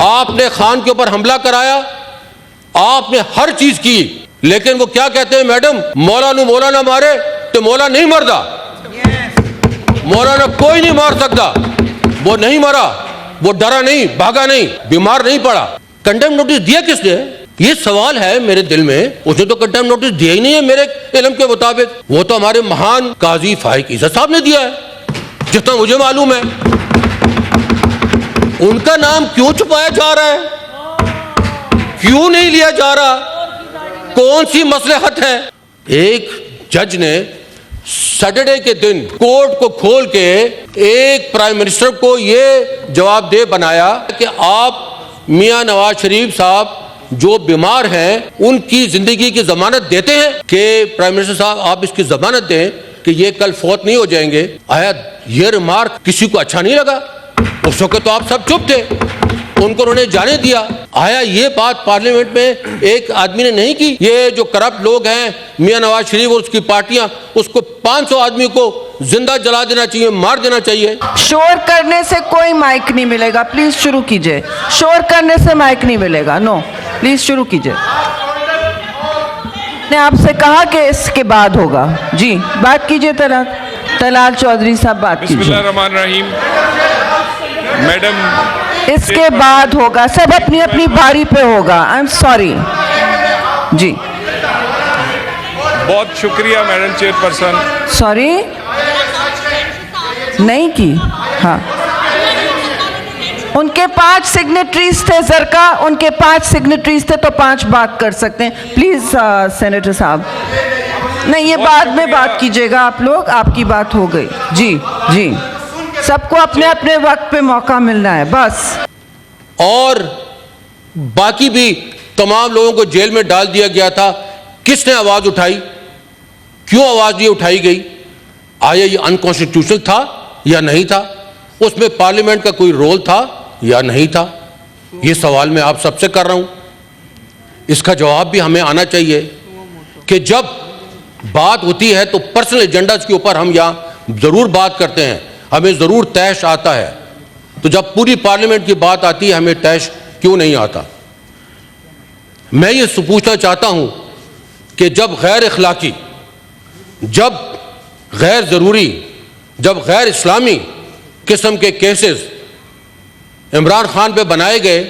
आपने खान के ऊपर हमला कराया, आपने हर चीज की, लेकिन वो क्या कहते हैं मैडम, मौला ना मारे तो मौला नहीं मरदा। मौलाना कोई नहीं मार सकता। वो नहीं मरा, वो डरा नहीं, भागा नहीं, बीमार नहीं पड़ा। कंडेम नोटिस दिया किसने? ये सवाल है मेरे दिल में। उसने तो कंडेम नोटिस दिया ही नहीं है मेरे इल्म के मुताबिक। वो तो हमारे महान काजी फाइक ईसा साहब ने दिया है, जितना मुझे मालूम है। उनका नाम क्यों छुपाया जा रहा है? क्यों नहीं लिया जा रहा? कौन सी मसलहत है? एक जज ने सैटरडे के दिन कोर्ट को खोल के एक प्राइम मिनिस्टर को यह जवाबदेह बनाया कि आप मियां नवाज शरीफ साहब जो बीमार हैं उनकी जिंदगी की जमानत देते हैं कि प्राइम मिनिस्टर साहब आप इसकी जमानत दें कि ये कल फौत नहीं हो जाएंगे। आया ये रिमार्क किसी को अच्छा नहीं लगा? उस वक्त तो आप सब चुप थे, उनको उन्होंने जाने दिया। आया ये बात पार्लियामेंट में एक आदमी ने नहीं की? ये जो करप्ट लोग हैं मियां नवाज शरीफ और उसकी पार्टियां, उसको 500 आदमी को जिंदा जला देना चाहिए, मार देना चाहिए। शोर करने से कोई माइक नहीं मिलेगा, प्लीज शुरू कीजिए। शोर करने से माइक नहीं मिलेगा। नो, प्लीज शुरू कीजिए। ने आपसे कहा कि इसके बाद होगा। जी, बात कीजिए। तलाल चौधरी साहब बात कीजिए। बिस्मिल्लाहिर्रहमानिर्रहीम। मैडम, इसके बाद होगा, सब अपनी अपनी बारी पे होगा। आई एम सॉरी। जी, बहुत शुक्रिया मैडम चेयरपर्सन। सॉरी नहीं की। हाँ, उनके 5 सिग्नेटरीज थे जरका, उनके 5 सिग्नेटरीज थे तो 5 बात कर सकते हैं। प्लीज सेनेटर साहब, नहीं ये बाद में बात कीजिएगा आप लोग, आपकी बात हो गई। जी जी, सबको अपने अपने वक्त पे मौका मिलना है बस। और बाकी भी तमाम लोगों को जेल में डाल दिया गया था। किसने आवाज उठाई? क्यों आवाज ये उठाई गई? आया ये अनकॉन्स्टिट्यूशनल था या नहीं था? उसमें पार्लियामेंट का कोई रोल था या नहीं था? ये सवाल मैं आप सबसे कर रहा हूं। इसका जवाब भी हमें आना चाहिए कि जब बात होती है तो पर्सनल एजेंडाज के ऊपर हम यहां जरूर बात करते हैं, हमें जरूर तैश आता है। तो जब पूरी पार्लियामेंट की बात आती है हमें तैश क्यों नहीं आता? मैं ये पूछना चाहता हूं कि जब गैर इखलाकी, जब गैर जरूरी, जब गैर इस्लामी किस्म के केसेस इमरान खान पे बनाए गए,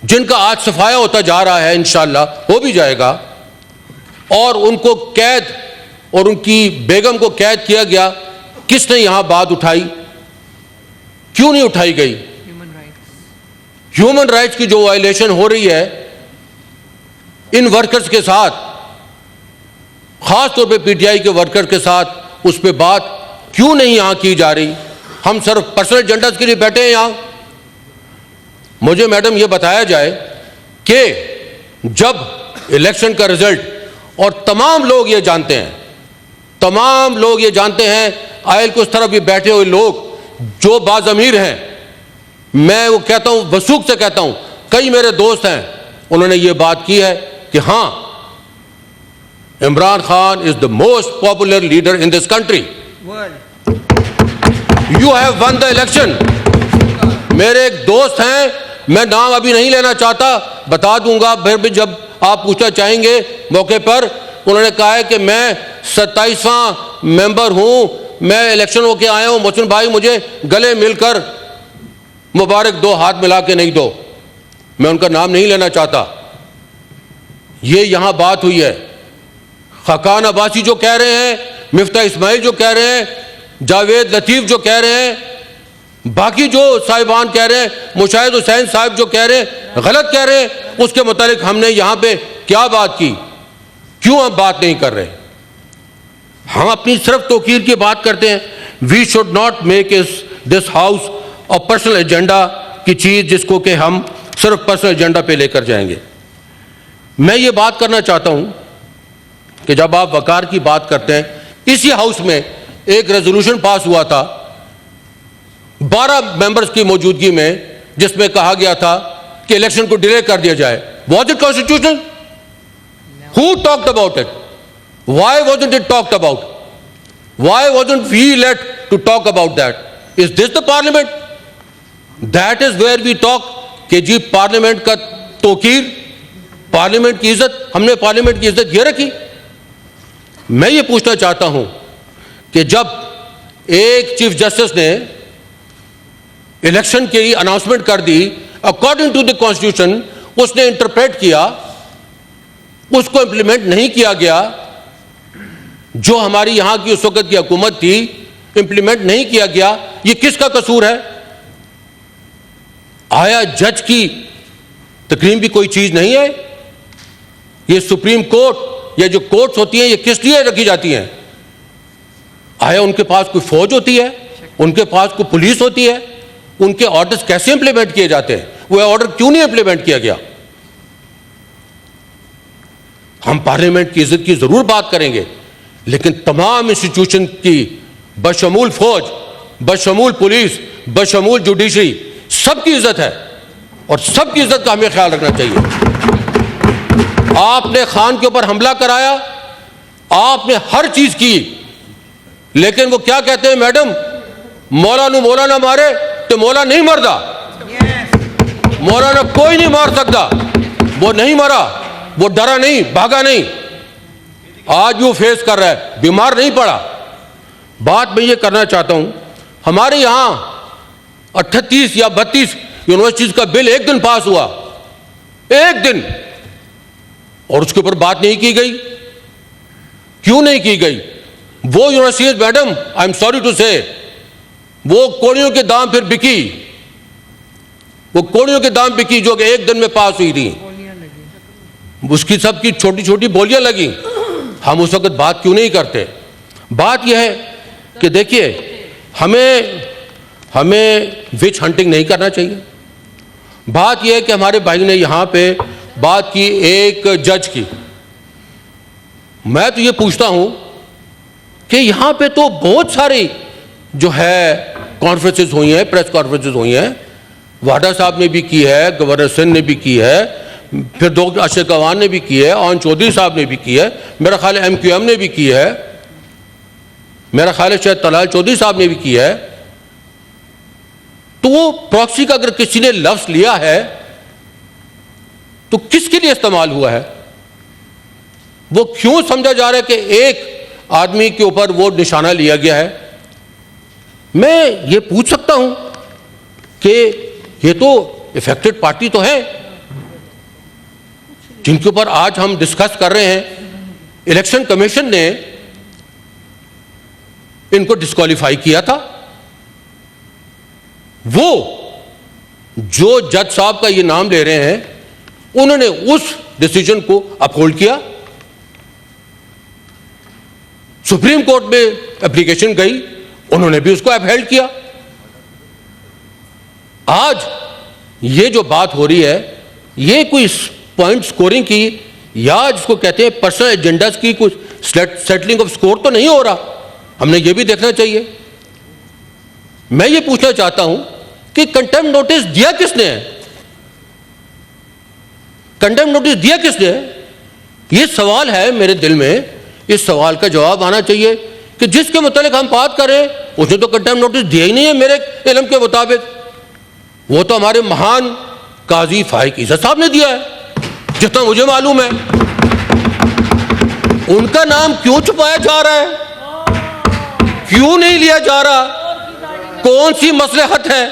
जिनका आज सफाया होता जा रहा है, इंशाअल्लाह हो भी जाएगा, और उनको कैद और उनकी बेगम को कैद किया गया, किसने यहां बात उठाई? क्यों नहीं उठाई गई? ह्यूमन राइट्स की जो वायलेशन हो रही है इन वर्कर्स के साथ, खासतौर पे पीटीआई के वर्कर के साथ, उस पर बात क्यों नहीं यहां की जा रही? हम सिर्फ पर्सनल एजेंडास के लिए बैठे हैं यहां। मुझे मैडम यह बताया जाए कि जब इलेक्शन का रिजल्ट, और तमाम लोग ये जानते हैं, तमाम लोग ये जानते हैं, आयल को उस तरफ भी बैठे हुए लोग जो बाज़मीर हैं, मैं वो कहता हूं, वसूख से कहता हूं, कई मेरे दोस्त हैं, उन्होंने ये बात की है कि हां, Imran Khan is the most popular leader in this country. You have one the election. मेरे एक दोस्त हैं, मैं नाम अभी नहीं लेना चाहता, बता दूंगा फिर भी जब आप पूछना चाहेंगे मौके पर। उन्होंने कहा है कि मैं 27वां मेंबर हूं, मैं इलेक्शन होके आया हूं, मोहसिन भाई मुझे गले मिलकर मुबारक दो, हाथ मिला के नहीं दो। मैं उनका नाम नहीं लेना चाहता। ये यहां बात हुई है। खकान अब्बासी जो कह रहे हैं, मिफ्ता इस्माइल जो कह रहे हैं, जावेद लतीफ जो कह रहे हैं, बाकी जो साहिबान कह रहे हैं, मुशाहिद हुसैन साहब जो कह रहे हैं, गलत कह रहे हैं, उसके मुतालिक हमने यहां पे क्या बात की? क्यों हम बात नहीं कर रहे? हम अपनी सिर्फ तौकीर की बात करते हैं। We should not make this house और पर्सनल एजेंडा की चीज जिसको कि हम सिर्फ पर्सनल एजेंडा पे लेकर जाएंगे। मैं ये बात करना चाहता हूं कि जब आप वकार की बात करते हैं, इसी हाउस में एक रेजोल्यूशन पास हुआ था 12 मेंबर्स की मौजूदगी में, जिसमें कहा गया था कि इलेक्शन को डिले कर दिया जाए। Was it constitutional? Who talked about it? Why wasn't it talked about? Why wasn't we let to talk about that? Is this the parliament? That is where we talk कि जी parliament का Toqeer, parliament की इज्जत, हमने parliament की इज्जत ये रखी। मैं ये पूछना चाहता हूं कि जब एक चीफ जस्टिस ने इलेक्शन की अनाउंसमेंट कर दी अकॉर्डिंग टू द कॉन्स्टिट्यूशन, उसने इंटरप्रेट किया, उसको इंप्लीमेंट नहीं किया गया, जो हमारी यहां की उस वक्त की हुकूमत थी, इंप्लीमेंट नहीं किया गया, ये किसका कसूर है? आया जज की तकरीम भी कोई चीज नहीं है? ये सुप्रीम कोर्ट या जो कोर्ट्स होती हैं ये किस लिए रखी जाती हैं? आया उनके पास कोई फौज होती है? उनके पास कोई पुलिस होती है? उनके ऑर्डर्स कैसे इंप्लीमेंट किए जाते हैं? वो ऑर्डर क्यों नहीं इंप्लीमेंट किया गया? हम पार्लियामेंट की इज्जत की जरूर बात करेंगे, लेकिन तमाम इंस्टीट्यूशन की बशमूल फौज, बशमूल पुलिस, बशमूल जुडिशरी, सबकी इज्जत है और सबकी इज्जत का हमें ख्याल रखना चाहिए। आपने खान के ऊपर हमला कराया, आपने हर चीज की, लेकिन वो क्या कहते हैं मैडम, मौला ना मारे तो मौला नहीं मरदा। मौलाना कोई नहीं मार सकता, वो नहीं मरा, वो डरा नहीं, भागा नहीं, आज वो फेस कर रहा है, बीमार नहीं पड़ा। बात मैं ये करना चाहता हूं, हमारे यहां 38 या 32 यूनिवर्सिटीज का बिल एक दिन पास हुआ, एक दिन, और उसके ऊपर बात नहीं की गई। क्यों नहीं की गई? वो universities madam, I am sorry to say, वो कोड़ियों के दाम फिर बिकी, वो कोड़ियों के दाम बिकी जो कि एक दिन में पास हुई थी, उसकी सबकी छोटी छोटी बोलियां लगी। हम उस वक्त बात क्यों नहीं करते? बात यह है कि देखिए, हमें विच हंटिंग नहीं करना चाहिए। बात यह है कि हमारे भाई ने यहां पे बात की एक जज की। मैं तो ये पूछता हूं कि यहां पे तो बहुत सारी जो है कॉन्फ्रेंसेस हुई हैं, प्रेस कॉन्फ्रेंसेस हुई हैं, वाडा साहब ने भी की है, गवर्नर सिंह ने भी की है, फिर डॉक्टर अशरफ गवान ने भी की है, ऑन चौधरी साहब ने भी की है, मेरा ख्याल है MQM ने भी की है, मेरा ख्याल है शायद तलाल चौधरी साहब ने भी की है। तो वो प्रॉक्सी का अगर किसी ने लफ्ज लिया है तो किसके लिए इस्तेमाल हुआ है? वो क्यों समझा जा रहा है कि एक आदमी के ऊपर वो निशाना लिया गया है? मैं ये पूछ सकता हूं कि ये तो इफेक्टेड पार्टी तो है जिनके ऊपर आज हम डिस्कस कर रहे हैं। इलेक्शन कमीशन ने इनको डिस्क्वालीफाई किया था। वो जो जज साहब का ये नाम ले रहे हैं, उन्होंने उस डिसीजन को अपहोल्ड किया। सुप्रीम कोर्ट में एप्लीकेशन गई, उन्होंने भी उसको अपहेल्ड किया। आज ये जो बात हो रही है, ये कोई पॉइंट स्कोरिंग की या जिसको कहते हैं पर्सनल एजेंडास की कुछ सेटलिंग ऑफ स्कोर तो नहीं हो रहा। हमने ये भी देखना चाहिए। मैं ये पूछना चाहता हूं कि कंटेम्प्ट नोटिस दिया किसने है? कंटेम्प्ट नोटिस दिया किसने है? ये सवाल है मेरे दिल में। इस सवाल का जवाब आना चाहिए कि जिसके मुतालिक हम बात करें उसने तो कंटेम्प्ट नोटिस दिया ही नहीं है मेरे इल्म के मुताबिक। वो तो हमारे महान काजी फाइक इज़्ज़त साहब ने दिया है, जितना मुझे मालूम है। उनका नाम क्यों छुपाया जा रहा है? क्यों नहीं लिया जा रहा? कौन सी मसलहत है?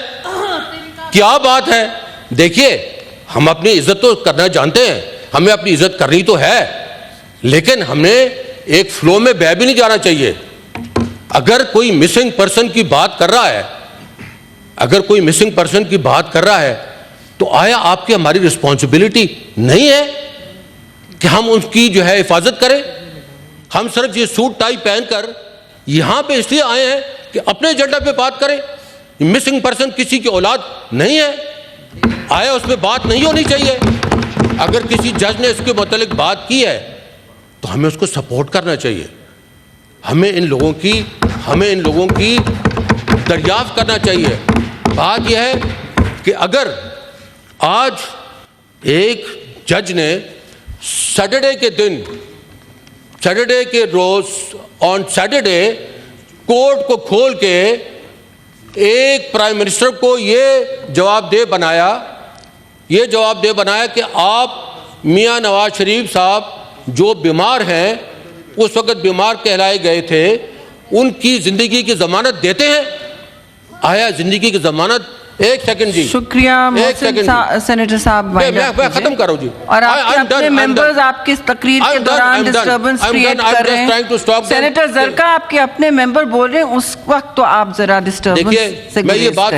क्या बात है? देखिए, हम अपनी इज्जत तो करना जानते हैं, हमें अपनी इज्जत करनी तो है, लेकिन हमने एक फ्लो में बह भी नहीं जाना चाहिए। अगर कोई मिसिंग पर्सन की बात कर रहा है, अगर कोई मिसिंग पर्सन की बात कर रहा है, तो आया आपकी हमारी रिस्पॉन्सिबिलिटी नहीं है कि हम उसकी जो है हिफाजत करें? हम सिर्फ ये सूट टाई पहनकर यहां पे इसलिए आए हैं कि अपने एजेंडा पे बात करें। मिसिंग पर्सन किसी की औलाद नहीं है, आया उसमें बात नहीं होनी चाहिए। अगर किसी जज ने इसके मुतालिक बात की है तो हमें उसको सपोर्ट करना चाहिए। हमें इन लोगों की दरियाफ्त करना चाहिए। बात यह है कि अगर आज एक जज ने सैटरडे के रोज ऑन सैटरडे कोर्ट को खोल के एक प्राइम मिनिस्टर को ये जवाबदेह बनाया कि आप मियां नवाज शरीफ साहब जो बीमार हैं, उस वक्त बीमार कहलाए गए थे, उनकी जिंदगी की जमानत देते हैं? आया जिंदगी की जमानत? एक सेकंड जी, शुक्रिया सेनेटर साहब, मैं खत्म कर रहा हूं जी। और आपके अपने मेंबर्स आपकी तकरीर के दौरान डिस्टर्बेंस क्रिएट कर रहे हैं। सेनेटर जरका आपके अपने मेंबर बोल रहे हैं, उस वक्त तो आप जरा डिस्टर्बेंस से मैं ये बात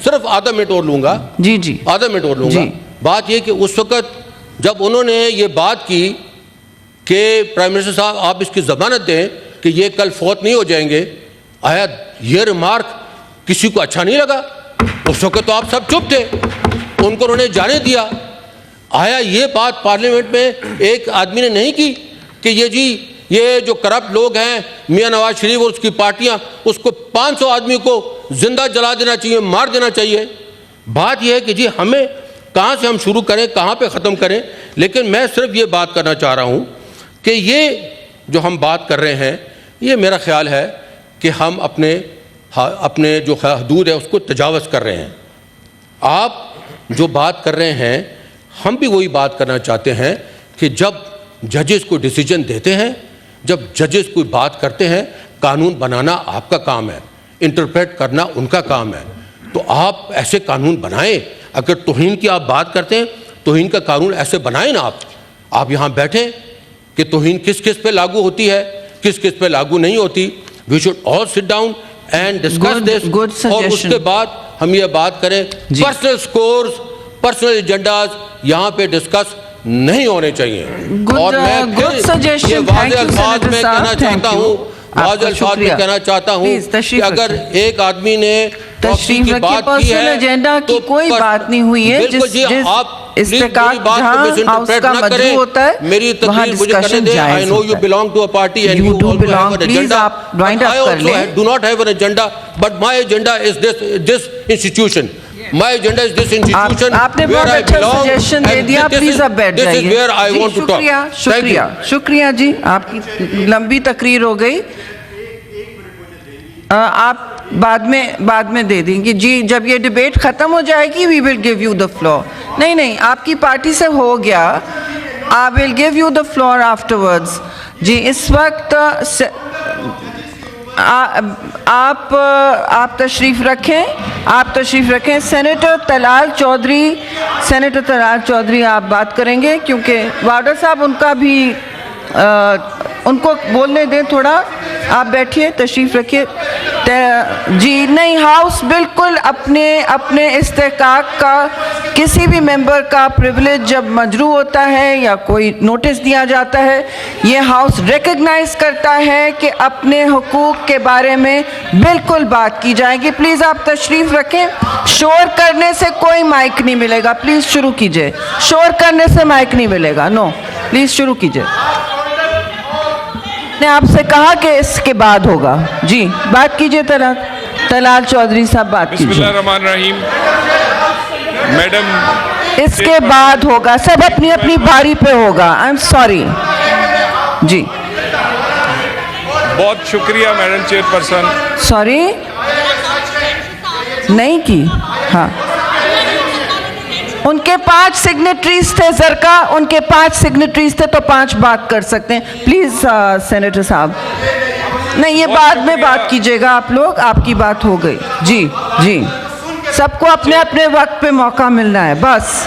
सिर्फ आधा मिनट और लूंगा। जी जी, आधा मिनट और लूंगा। बात ये कि उस वक्त जब उन्होंने ये बात की कि प्राइम मिनिस्टर साहब आप इसकी जमानत दें कि ये कल फौत नहीं हो जाएंगे, आया ये रिमार्क किसी को अच्छा नहीं लगा? उस वक्त तो आप सब चुप थे, उनको उन्होंने जाने दिया। आया ये बात पार्लियामेंट में एक आदमी ने नहीं की कि ये जो करप्ट लोग हैं मियां नवाज शरीफ और उसकी पार्टियां, उसको 500 आदमी को जिंदा जला देना चाहिए, मार देना चाहिए। बात यह है कि जी हमें कहां से हम शुरू करें, कहां पे ख़त्म करें। लेकिन मैं सिर्फ ये बात करना चाह रहा हूं कि ये जो हम बात कर रहे हैं, ये मेरा ख्याल है कि हम अपने जो हदूद है उसको तजावज़ कर रहे हैं। आप जो बात कर रहे हैं, हम भी वही बात करना चाहते हैं कि जब जजेस को डिसीजन देते हैं, जब जजेस कोई बात करते हैं, कानून बनाना आपका काम है, इंटरप्रेट करना उनका काम है। तो आप ऐसे कानून बनाएं। अगर तौहीन की आप बात करते हैं, तौहीन का कानून ऐसे बनाएं ना। आप यहाँ बैठे कि तौहीन किस किस पे लागू होती है, किस किस पे लागू नहीं होती। We should all sit down and discuss this, और उसके बाद हम ये बात करें। पर्सनल स्कोर्स, पर्सनल एजेंडाज यहाँ पे डिस्कस नहीं होने चाहिए। और मैं ये वाज़ेह अल्फाज में कहना चाहता हूँ, वाज़ेह अल्फाज में कहना चाहता हूँ कि अगर एक आदमी ने तशरीफ रखी, पर्सनल एजेंडा की कोई बात नहीं हुई है। जिस इस्तेकाक जहां हाउस का मजरू होता है, मेरी तकरीर मुझे करने दें। I know you belong to a party and you also have an agenda. आप वाइंड अप कर लें। Do not have an agenda, but my agenda is this institution. My agenda is this institution. आपने बहुत अच्छा suggestion दे दिया, please अब बैठ जाइए। This is where I want to talk. शुक्रिया जी, आपकी लंबी तकरीर हो गई। आप बाद में दे देंगे जी, जब ये डिबेट खत्म हो जाएगी we will give you the floor. नहीं, आपकी पार्टी से हो गया, I will give you the floor afterwards. जी इस वक्त आप तशरीफ़ रखें। सेनेटर तलाल चौधरी आप बात करेंगे, क्योंकि वार्डर साहब उनका भी उनको बोलने दें थोड़ा। आप बैठिए, तशरीफ़ रखिए। जी नहीं, हाउस बिल्कुल अपने इस्तेकाक का, किसी भी मेंबर का प्रिविलेज जब मजरू होता है या कोई नोटिस दिया जाता है, ये हाउस रिकग्नाइज करता है कि अपने हुकूक के बारे में बिल्कुल बात की जाएगी। प्लीज़ आप तशरीफ़ रखें। शोर करने से कोई माइक नहीं मिलेगा, प्लीज़ शुरू कीजिए। शोर करने से माइक नहीं मिलेगा, नो, प्लीज़ शुरू कीजिए। ने आपसे कहा कि इसके बाद होगा। जी बात कीजिए। तलाल चौधरी साहब बात कीजिए। बिस्मिल्लाहिर्रहमानिर्रहीम। मैडम, इसके बाद होगा, सब अपनी अपनी बारी पे होगा। आई एम सॉरी जी। बहुत शुक्रिया मैडम चेयरपर्सन। सॉरी नहीं की। हाँ, उनके 5 सिग्नेटरीज थे जरका, उनके 5 सिग्नेटरीज थे, तो 5 बात कर सकते हैं। प्लीज सेनेटर साहब। नहीं, ये बाद में बात कीजिएगा आप लोग, आपकी बात हो गई। जी सबको अपने अपने वक्त पे मौका मिलना है, बस।